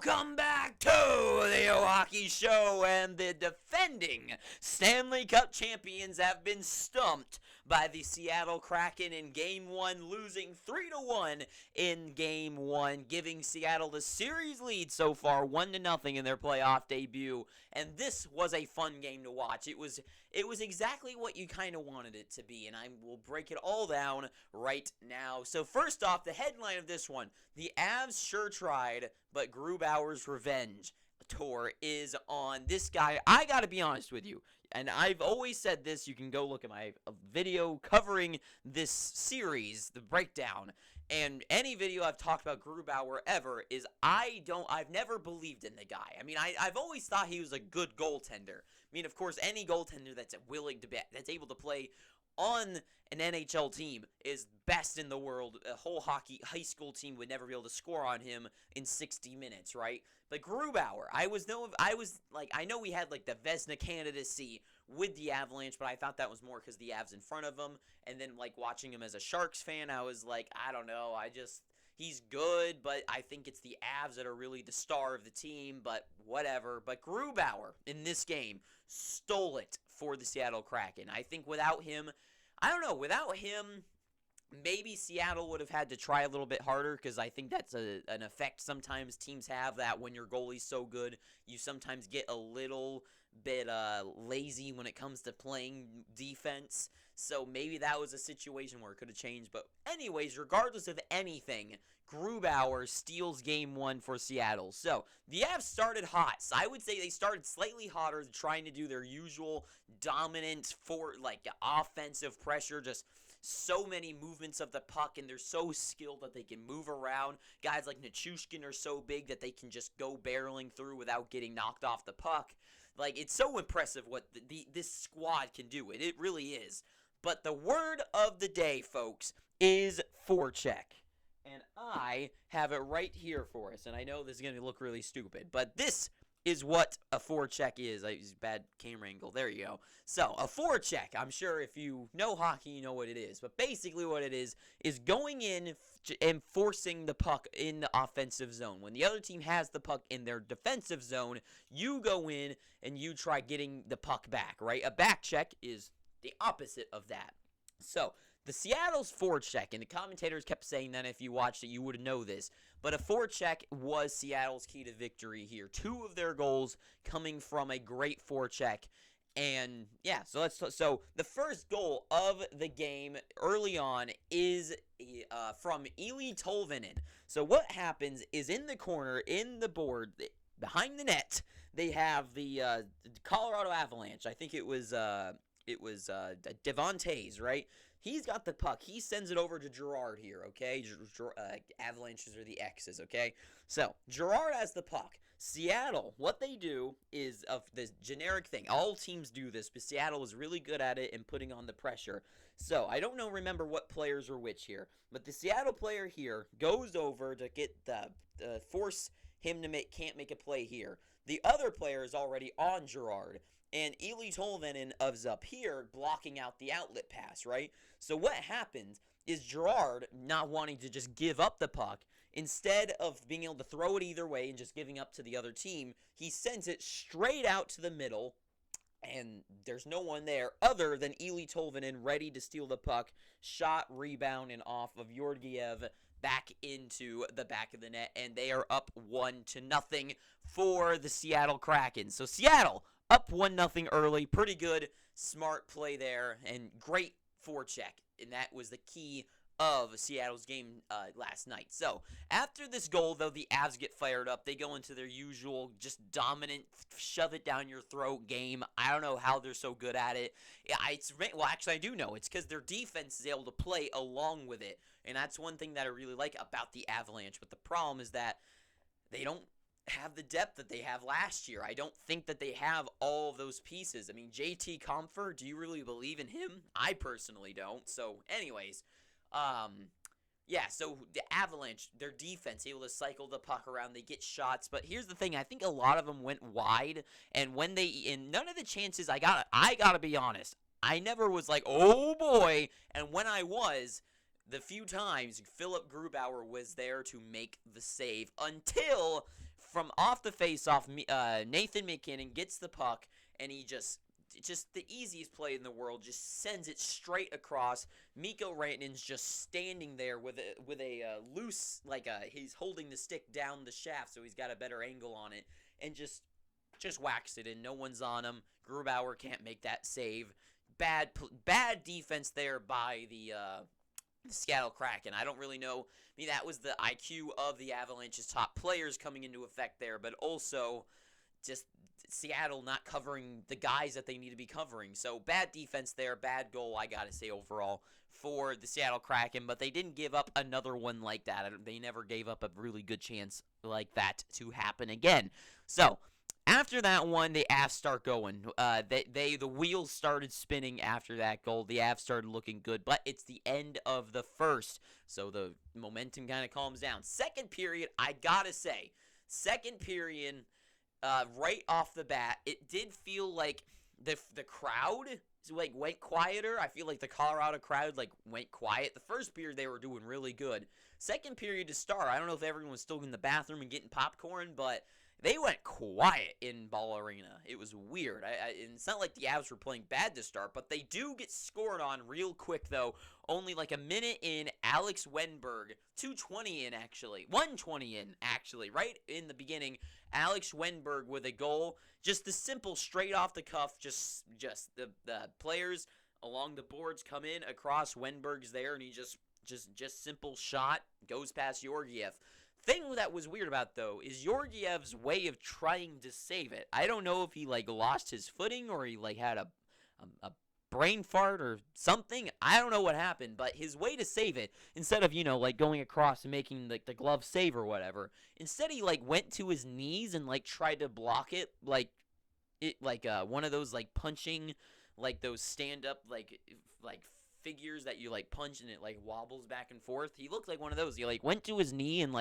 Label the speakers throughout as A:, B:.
A: Welcome back to the Hockey Show, and the defending Stanley Cup champions have been stumped by the Seattle Kraken in Game 1, losing 3-1 in Game 1, giving Seattle the series lead so far, 1-0 in their playoff debut, and this was a fun game to watch. It was exactly what you kind of wanted it to be, and I will break it all down right now. So first off, the headline of this one, the Avs sure tried, but Grubauer's revenge tour is on. This guy, I gotta be honest with you, and I've always said this, you can go look at my video covering this series, the breakdown, and any video I've talked about Grubauer ever is I've never believed in the guy. I mean, I've always thought he was a good goaltender. I mean, of course, any goaltender that's willing to bet, that's able to play on an NHL team is best in the world. A whole high school team would never be able to score on him in 60 minutes, right? But Grubauer, I know we had like the Vezina candidacy with the Avalanche, but I thought that was more because the Avs in front of him. And then like watching him as a Sharks fan, I was like, I don't know, he's good, but I think it's the Avs that are really the star of the team, but whatever. But Grubauer in this game stole it for the Seattle Kraken. I think without him, maybe Seattle would have had to try a little bit harder, because I think that's an effect sometimes teams have, that when your goalie's so good, you sometimes get a little bit lazy when it comes to playing defense. So maybe that was a situation where it could have changed. But anyways, regardless of anything, Grubauer steals Game 1 for Seattle. So the Avs started hot. So I would say they started slightly hotter, trying to do their usual dominant offensive pressure, just so many movements of the puck, and they're so skilled that they can move around. Guys like Nichushkin are so big that they can just go barreling through without getting knocked off the puck. Like, it's so impressive what this squad can do. It really is. But the word of the day, folks, is forecheck. And I have it right here for us. And I know this is going to look really stupid, but this is what a forecheck is. I use bad camera angle. There you go. So, a forecheck, I'm sure if you know hockey, you know what it is. But basically what it is going in and forcing the puck in the offensive zone. When the other team has the puck in their defensive zone, you go in and you try getting the puck back, right? A back check is the opposite of that. So, the Seattle's forecheck, and the commentators kept saying that if you watched it, you would know this, but a forecheck was Seattle's key to victory here. 2 of their goals coming from a great forecheck. And yeah, so the first goal of the game early on is from Eeli Tolvanen. So what happens is in the corner, in the board, behind the net, they have the Colorado Avalanche. I think it was Devontae's, right? He's got the puck. He sends it over to Girard here, okay? Avalanches are the X's, okay? So, Girard has the puck. Seattle, what they do is of this generic thing. All teams do this, but Seattle was really good at it and putting on the pressure. So, I don't remember what players are which here, but the Seattle player here goes over to get force him to can't make a play here. The other player is already on Girard. And Eeli Tolvanen is up here blocking out the outlet pass, right? So what happens is Girard, not wanting to just give up the puck, instead of being able to throw it either way and just giving up to the other team, he sends it straight out to the middle, and there's no one there other than Eeli Tolvanen ready to steal the puck, shot, rebound, and off of Georgiev back into the back of the net, and they are up 1-0 for the Seattle Kraken. So Seattle up 1-0 early. Pretty good, smart play there, and great forecheck. And that was the key of Seattle's game last night. So, after this goal, though, the Avs get fired up. They go into their usual, just dominant, shove-it-down-your-throat game. I don't know how they're so good at it. Well, actually, I do know. It's because their defense is able to play along with it. And that's one thing that I really like about the Avalanche. But the problem is that they don't have the depth that they have last year. I don't think that they have all of those pieces. I mean, JT Compher, do you really believe in him? I personally don't. So, anyways, yeah, so the Avalanche, their defense, able to cycle the puck around, they get shots, but here's the thing, I think a lot of them went wide, and in none of the chances, I gotta be honest, I never was like, oh boy, and when I was, the few times Philip Grubauer was there to make the save, until from off the face-off, Nathan McKinnon gets the puck, and he just the easiest play in the world, just sends it straight across. Mikko Rantanen's just standing there with a loose, he's holding the stick down the shaft, so he's got a better angle on it, and just whacks it in. No one's on him. Grubauer can't make that save. Bad defense there by the Seattle Kraken. I don't really know. I mean, that was the IQ of the Avalanche's top players coming into effect there, but also just Seattle not covering the guys that they need to be covering. So bad defense there, bad goal, I gotta say, overall for the Seattle Kraken, but they didn't give up another one like that. They never gave up a really good chance like that to happen again. So after that one, the Avs start going. The wheels started spinning after that goal. The Avs started looking good, but it's the end of the first, so the momentum kind of calms down. Second period, I gotta say, right off the bat, it did feel like the crowd went quieter. I feel like the Colorado crowd went quiet. The first period they were doing really good. Second period to start, I don't know if everyone was still in the bathroom and getting popcorn, but they went quiet in Ball Arena. It was weird. It's not like the Avs were playing bad to start, but they do get scored on real quick, though. Only a minute in, Alex Wenberg, 2:20 in, actually. 1:20 in, actually. Right in the beginning, Alex Wenberg with a goal. Just the simple, straight off the cuff, just the players along the boards come in, across, Wenberg's there, and he just simple shot, goes past Georgiev. Thing that was weird about, though, is Georgiev's way of trying to save it. I don't know if he, lost his footing or he, had a brain fart or something. I don't know what happened, but his way to save it, instead of, going across and making, the glove save or whatever, instead he, went to his knees and, tried to block it, one of those, punching, those stand-up, figures that you punch and it wobbles back and forth. He looked like one of those. He went to his knee and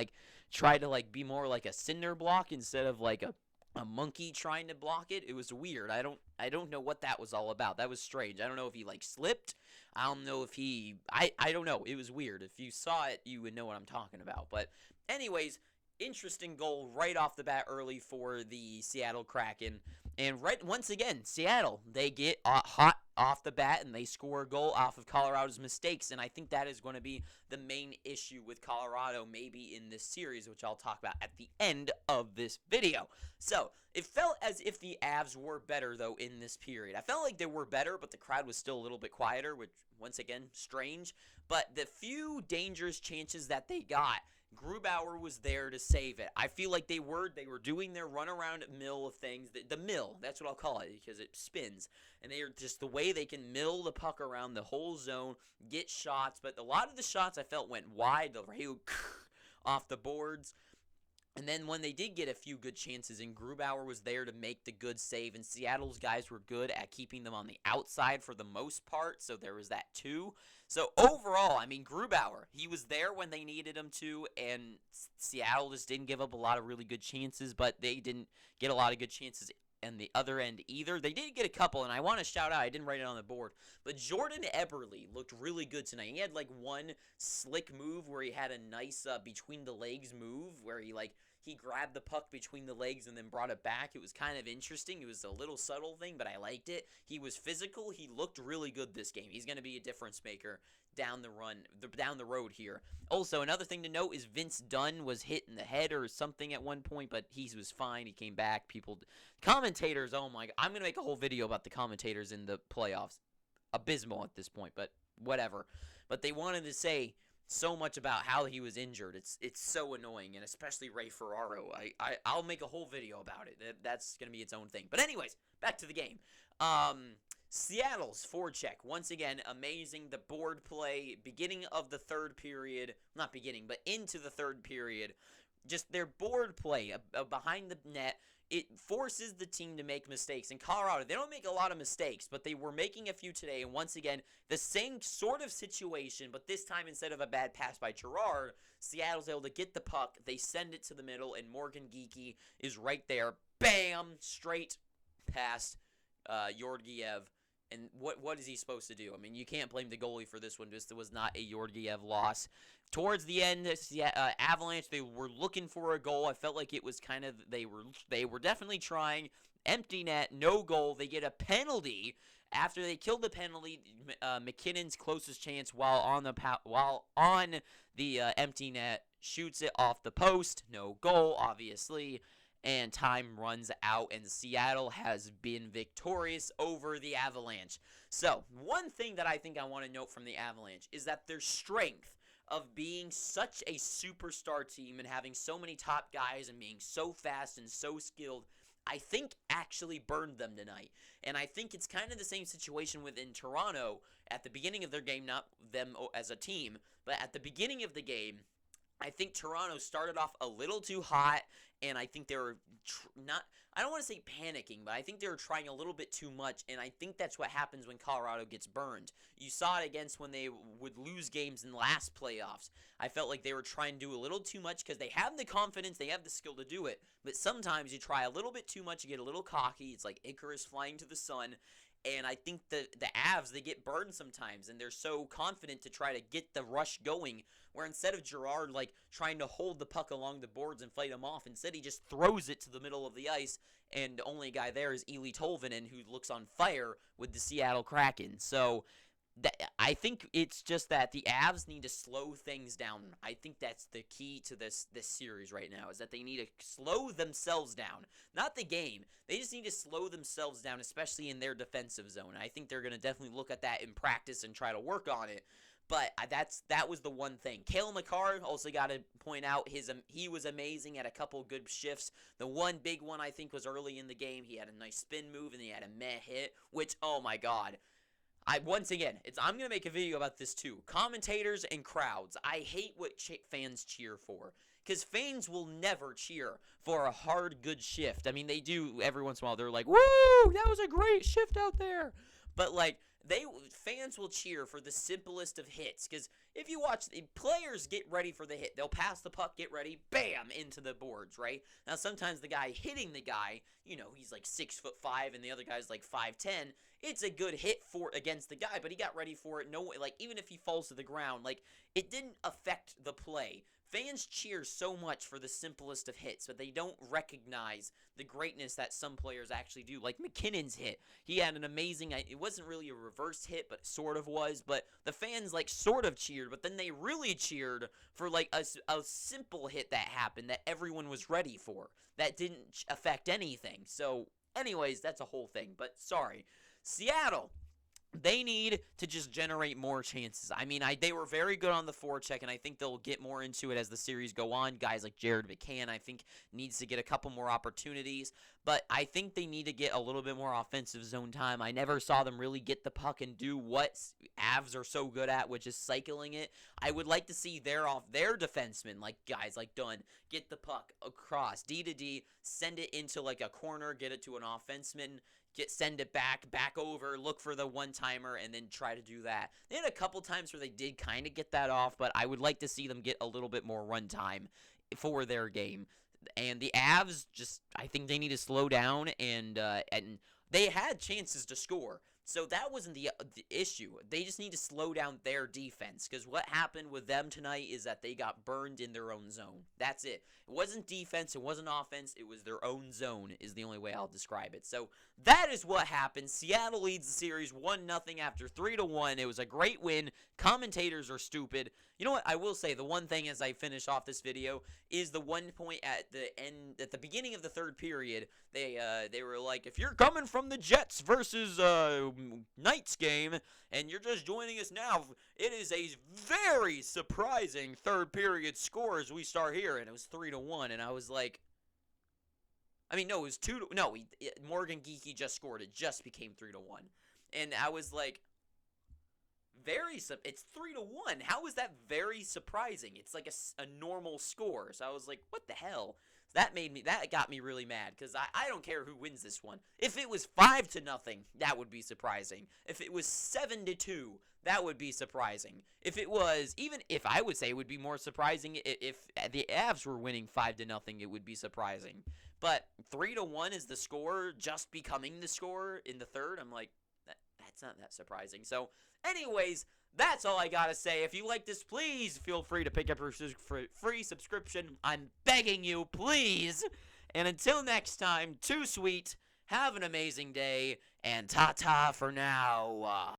A: tried to be more like a cinder block instead of a monkey trying to block it. It was weird. I don't know what that was all about. That was strange. I don't know if he slipped. I don't know if he I don't know. It was weird. If you saw it, you would know what I'm talking about. But anyways, interesting goal right off the bat early for the Seattle Kraken. And once again, Seattle, they get hot off the bat and they score a goal off of Colorado's mistakes. And I think that is going to be the main issue with Colorado maybe in this series, which I'll talk about at the end of this video. So it felt as if the Avs were better, though, in this period. I felt like they were better, but the crowd was still a little bit quieter, which, once again, strange. But the few dangerous chances that they got, Grubauer was there to save it. I feel like they were doing their runaround mill of things. The mill, that's what I'll call it, because it spins. And they are just the way they can mill the puck around the whole zone, get shots. But a lot of the shots I felt went wide, off the boards. And then when they did get a few good chances, and Grubauer was there to make the good save, and Seattle's guys were good at keeping them on the outside for the most part, so there was that too. So overall, I mean, Grubauer, he was there when they needed him to, and Seattle just didn't give up a lot of really good chances, but they didn't get a lot of good chances on the other end either. They did get a couple, and I want to shout out, I didn't write it on the board, but Jordan Eberle looked really good tonight. He had one slick move where he had a nice between the legs move where he grabbed the puck between the legs and then brought it back. It was kind of interesting. It was a little subtle thing, but I liked it. He was physical. He looked really good this game. He's going to be a difference maker down the road here. Also, another thing to note is Vince Dunn was hit in the head or something at one point, but he was fine. He came back. Commentators, oh my God. I'm going to make a whole video about the commentators in the playoffs. Abysmal at this point, but whatever. But they wanted to say so much about how he was injured. It's so annoying, and especially Ray Ferraro. I'll make a whole video about it. That's going to be its own thing. But anyways, back to the game. Seattle's forecheck, once again, amazing. The board play, beginning of the third period, not beginning, but into the third period, just their board play behind the net, it forces the team to make mistakes. In Colorado, they don't make a lot of mistakes, but they were making a few today, and once again, the same sort of situation, but this time, instead of a bad pass by Girard, Seattle's able to get the puck, they send it to the middle, and Morgan Geekie is right there, bam, straight past Georgiev, And what is he supposed to do? I mean, you can't blame the goalie for this one. This was not a Georgiev loss. Towards the end, Avalanche, they were looking for a goal. I felt like it was kind of they were definitely trying. Empty net, no goal. They get a penalty. After they killed the penalty, McKinnon's closest chance while on the empty net shoots it off the post. No goal, obviously. And time runs out, and Seattle has been victorious over the Avalanche. So, one thing that I think I want to note from the Avalanche is that their strength of being such a superstar team and having so many top guys and being so fast and so skilled, I think actually burned them tonight. And I think it's kind of the same situation within Toronto at the beginning of their game, not them as a team, but at the beginning of the game, I think Toronto started off a little too hot, and I think they were I don't want to say panicking, but I think they were trying a little bit too much, and I think that's what happens when Colorado gets burned. You saw it against when they would lose games in the last playoffs. I felt like they were trying to do a little too much because they have the confidence, they have the skill to do it, but sometimes you try a little bit too much, you get a little cocky. It's like Icarus flying to the sun. And I think the Avs, they get burned sometimes, and they're so confident to try to get the rush going, where instead of Girard, like, trying to hold the puck along the boards and fight him off, instead he just throws it to the middle of the ice, and the only guy there is Eeli Tolvanen, who looks on fire with the Seattle Kraken. So I think it's just that the Avs need to slow things down. I think that's the key to this series right now, is that they need to slow themselves down. Not the game. They just need to slow themselves down, especially in their defensive zone. I think they're going to definitely look at that in practice and try to work on it. But that was the one thing. Cale Makar, also got to point out, he was amazing at a couple good shifts. The one big one, I think, was early in the game. He had a nice spin move, and he had a meh hit, which, oh my god. I'm going to make a video about this too. Commentators and crowds. I hate what fans cheer for. Because fans will never cheer for a hard, good shift. I mean, they do every once in a while. They're like, woo, that was a great shift out there. But, like, fans will cheer for the simplest of hits. Because if you watch, the players get ready for the hit. They'll pass the puck, get ready, bam, into the boards, right? Now, sometimes the guy hitting the guy, he's like 6'5", and the other guy's like 5'10". It's a good hit against the guy, but he got ready for it. No way, like, even if he falls to the ground, like, it didn't affect the play. Fans cheer so much for the simplest of hits, but they don't recognize the greatness that some players actually do. Like McKinnon's hit. He had an amazing, it wasn't really a reverse hit, but sort of was. But the fans, like, sort of cheered, but then they really cheered for, like, a simple hit that happened that everyone was ready for. That didn't affect anything. So, anyways, that's a whole thing. But, sorry. Seattle. They need to just generate more chances. I mean, they were very good on the forecheck, and I think they'll get more into it as the series go on. Guys like Jared McCann, I think, needs to get a couple more opportunities. But I think they need to get a little bit more offensive zone time. I never saw them really get the puck and do what Avs are so good at, which is cycling it. I would like to see their defensemen, like guys like Dunn, get the puck across D to D, send it into like a corner, get it to an offenseman, send it back over, look for the one-timer, and then try to do that. They had a couple times where they did kind of get that off, but I would like to see them get a little bit more run time for their game. And the Avs, I think they need to slow down, and they had chances to score. So that wasn't the issue. They just need to slow down their defense, because what happened with them tonight is that they got burned in their own zone. That's it. It wasn't defense. It wasn't offense. It was their own zone is the only way I'll describe it. So that is what happened. Seattle leads the series 1-0 after 3-1. It was a great win. Commentators are stupid. You know what? I will say the one thing as I finish off this video is the one point at the end, at the beginning of the third period, they were like, if you're coming from the Jets versus Knights game and you're just joining us now, it is a very surprising third period score as we start here, and it was 3-1, and I was like, I mean, no, it was 2 to, no, Morgan Geekie just scored. It just became 3-1, and I was like, it's 3-1. How is that very surprising? It's like a normal score. So I was like, what the hell? That got me really mad, because I don't care who wins this one. If it was 5-0, that would be surprising. If it was 7-2, that would be surprising. If it was, even if I would say it would be more surprising if the Avs were winning 5-0, it would be surprising. But 3-1 is the score, just becoming the score in the third. I'm like, That's not that surprising. So, anyways, that's all I gotta say. If you like this, please feel free to pick up your free subscription. I'm begging you, please. And until next time, too sweet. Have an amazing day, and ta-ta for now.